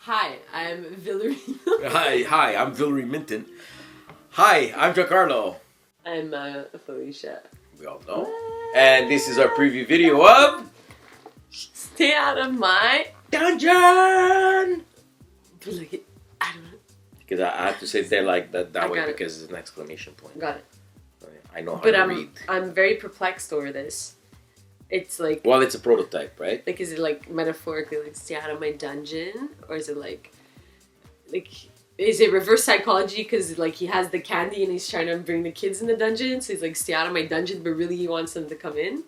Hi, I'm Villery. Hi, I'm Villery Minton. Hi, I'm Giancarlo. I'm Felicia. We all know. And this is our preview video of... Stay out of my Dungeon! But like, I don't know. Because I have to say they're like that way got it. because it's an exclamation point. Got it. I know how But to read. I'm very perplexed over this. It's like... Well, it's a prototype, right? Like, is it like metaphorically like stay out of my dungeon? Or is it like... Is it reverse psychology because like he has the candy and he's trying to bring the kids in the dungeon? So he's like, stay out of my dungeon, but really he wants them to come in?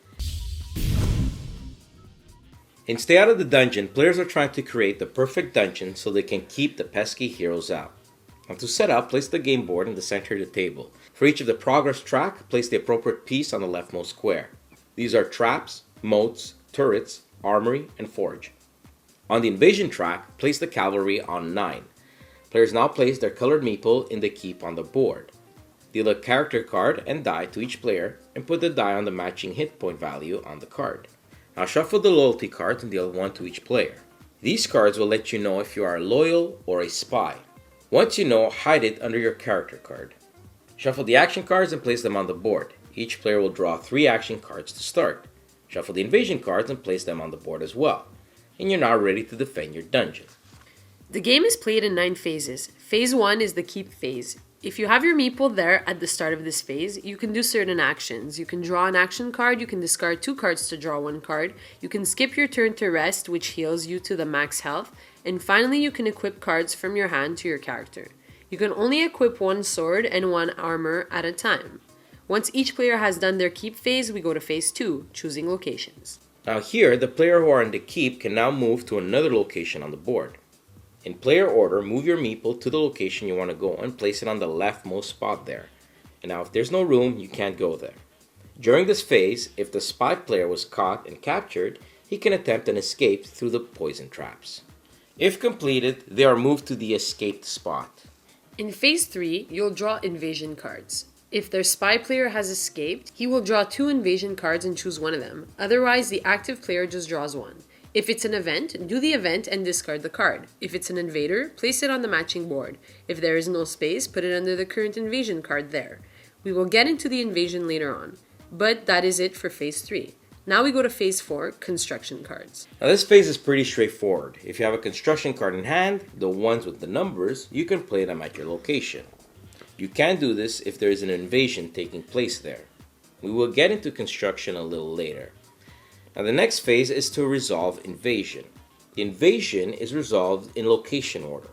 In Stay Out of the Dungeon, players are trying to create the perfect dungeon so they can keep the pesky heroes out. Now to set up, place the game board in the center of the table. For each of the progress track, place the appropriate piece on the leftmost square. These are traps, moats, turrets, armory, and forge. On the invasion track, place the cavalry on 9. Players now place their colored meeple in the keep on the board. Deal a character card and die to each player and put the die on the matching hit point value on the card. Now shuffle the loyalty cards and deal 1 to each player. These cards will let you know if you are loyal or a spy. Once you know, hide it under your character card. Shuffle the action cards and place them on the board. Each player will draw 3 action cards to start. Shuffle the invasion cards and place them on the board as well. And you're now ready to defend your dungeon. The game is played in 9 phases. Phase 1 is the keep phase. If you have your meeple there at the start of this phase, you can do certain actions. You can draw an action card, you can discard 2 cards to draw 1 card, you can skip your turn to rest, which heals you to the max health, and finally you can equip cards from your hand to your character. You can only equip 1 sword and 1 armor at a time. Once each player has done their keep phase, we go to phase 2, choosing locations. Now here, the player who are in the keep can now move to another location on the board. In player order, move your meeple to the location you want to go and place it on the leftmost spot there. And now if there's no room, you can't go there. During this phase, if the spy player was caught and captured, he can attempt an escape through the poison traps. If completed, they are moved to the escaped spot. In phase 3, you'll draw invasion cards. If their spy player has escaped, he will draw 2 invasion cards and choose one of them. Otherwise, the active player just draws 1. If it's an event, do the event and discard the card. If it's an invader, place it on the matching board. If there is no space, put it under the current invasion card there. We will get into the invasion later on. But that is it for phase 3. Now we go to phase 4, construction cards. Now this phase is pretty straightforward. If you have a construction card in hand, the ones with the numbers, you can play them at your location. You can do this if there is an invasion taking place there. We will get into construction a little later. Now the next phase is to resolve invasion. The invasion is resolved in location order.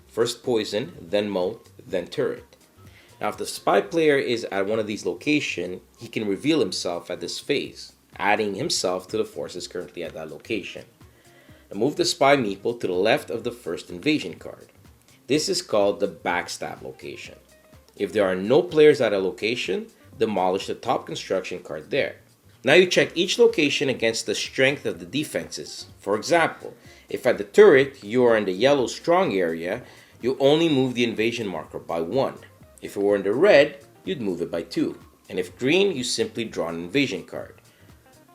First poison, then moat, then turret. Now if the spy player is at one of these locations, he can reveal himself at this phase, adding himself to the forces currently at that location. Now move the spy meeple to the left of the first invasion card. This is called the Backstab Location. If there are no players at a location, demolish the top construction card there. Now you check each location against the strength of the defenses. For example, if at the turret you are in the yellow strong area, you only move the invasion marker by 1. If it were in the red, you'd move it by 2. And if green, you simply draw an invasion card.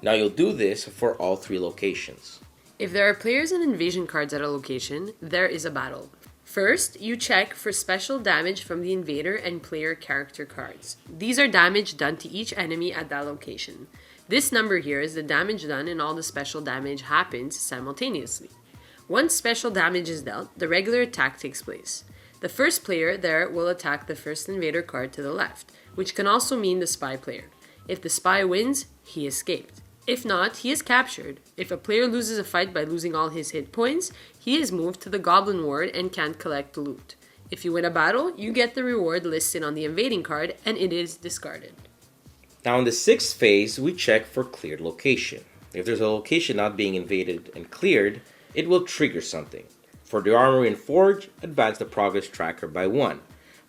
Now you'll do this for all 3 locations. If there are players and invasion cards at a location, there is a battle. First, you check for special damage from the invader and player character cards. These are damage done to each enemy at that location. This number here is the damage done and all the special damage happens simultaneously. Once special damage is dealt, the regular attack takes place. The first player there will attack the first invader card to the left, which can also mean the spy player. If the spy wins, he escaped. If not, he is captured. If a player loses a fight by losing all his hit points, he is moved to the goblin ward and can't collect loot. If you win a battle, you get the reward listed on the invading card and it is discarded. Now in the 6th phase, we check for cleared location. If there's a location not being invaded and cleared, it will trigger something. For the armory and forge, advance the progress tracker by 1.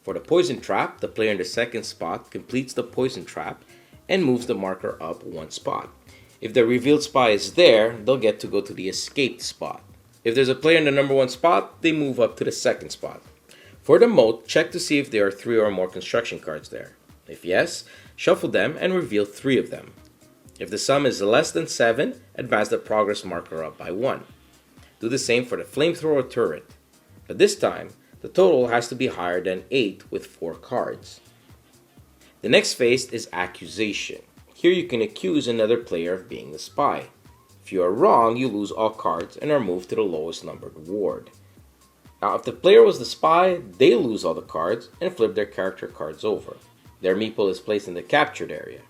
For the poison trap, the player in the 2nd spot completes the poison trap and moves the marker up 1 spot. If the revealed spy is there, they'll get to go to the escaped spot. If there's a player in the number 1 spot, they move up to the 2nd spot. For the moat, check to see if there are 3 or more construction cards there. If yes, shuffle them and reveal 3 of them. If the sum is less than 7, advance the progress marker up by 1. Do the same for the flamethrower turret. But this time, the total has to be higher than 8 with 4 cards. The next phase is accusation. Here you can accuse another player of being the spy. If you are wrong, you lose all cards and are moved to the lowest numbered ward. Now, if the player was the spy, they lose all the cards and flip their character cards over. Their meeple is placed in the captured area.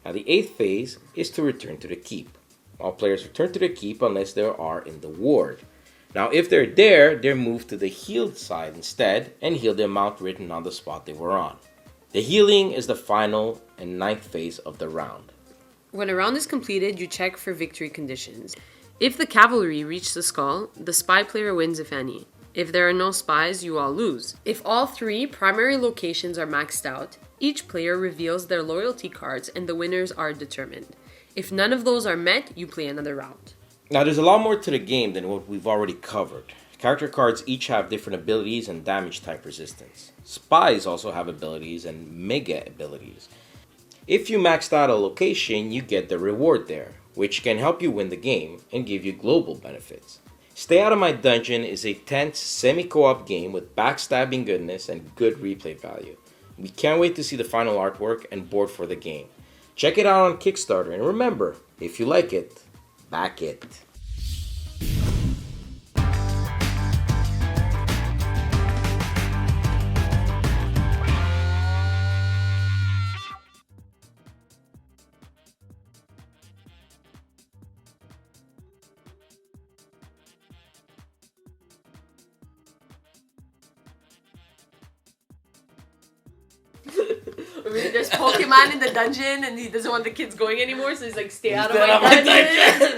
Now, the 8th phase is to return to the keep. All players return to the keep unless they are in the ward. Now, if they're there, they're moved to the healed side instead and heal the amount written on the spot they were on. The healing is the final and 9th phase of the round. When a round is completed, you check for victory conditions. If the cavalry reach the skull, the spy player wins if any. If there are no spies, you all lose. If all 3 primary locations are maxed out, each player reveals their loyalty cards and the winners are determined. If none of those are met, you play another round. Now, there's a lot more to the game than what we've already covered. Character cards each have different abilities and damage type resistance. Spies also have abilities and mega abilities. If you maxed out a location, you get the reward there, which can help you win the game and give you global benefits. Stay Out of My Dungeon is a tense semi-co-op game with backstabbing goodness and good replay value. We can't wait to see the final artwork and board for the game. Check it out on Kickstarter, and remember, if you like it, back it. There's Pokemon in the dungeon and he doesn't want the kids going anymore, so he's like, stay out of my dungeon.